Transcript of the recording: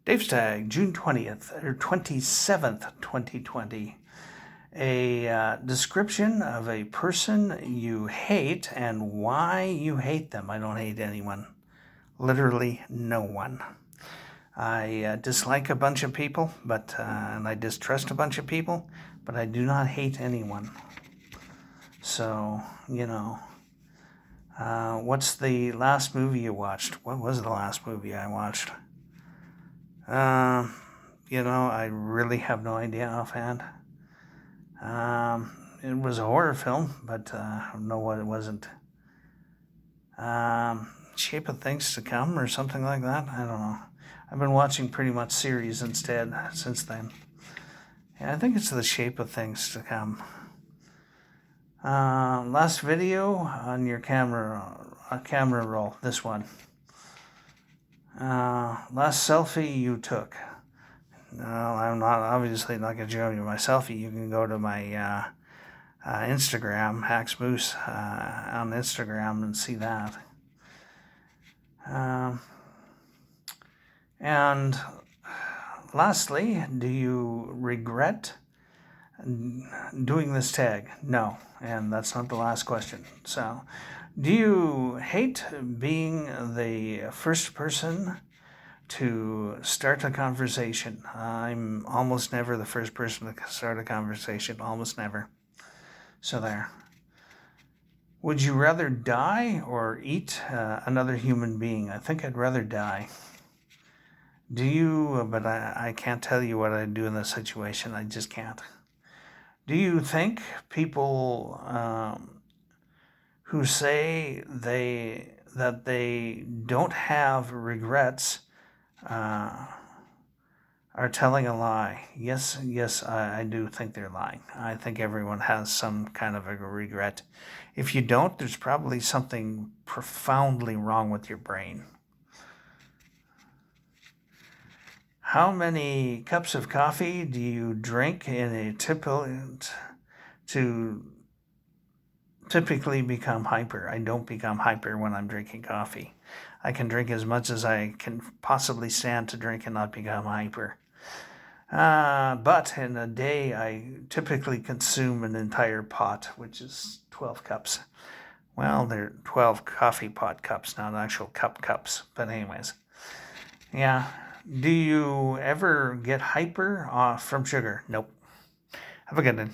Dave's Tag, June 20th, or 27th, 2020. A description of a person you hate and why you hate them. I don't hate anyone. Literally no one. I dislike a bunch of people, and I distrust a bunch of people, but I do not hate anyone. So, what's the last movie you watched? What was the last movie I watched? I really have no idea offhand. It was a horror film, but I don't know what it wasn't. Shape of Things to Come or something like that. I don't know. I've been watching pretty much series instead since then. Yeah, I think it's The Shape of Things to Come. Last video on your camera roll. This one. Last selfie you took. No, I'm obviously not going to show you my selfie. You can go to my Instagram, Hacks Moose, on Instagram and see that. And lastly, do you regret doing this tag? No, and that's not the last question. So, do you hate being the first person to start a conversation? I'm almost never the first person to start a conversation, almost never. So there. Would you rather die or eat another human being? I think I'd rather die. Do you? But I can't tell you what I'd do in this situation. I just can't. Do you think people who say that they don't have regrets are telling a lie? Yes, I do think they're lying. I think everyone has some kind of a regret. If you don't, there's probably something profoundly wrong with your brain. How many cups of coffee do you drink in a typically become hyper? I don't become hyper when I'm drinking coffee. I can drink as much as I can possibly stand to drink and not become hyper. But in a day, I typically consume an entire pot, which is 12 cups. Well, they're 12 coffee pot cups, not actual cups. But anyways, yeah. Do you ever get hyper from sugar? Nope. Have a good one.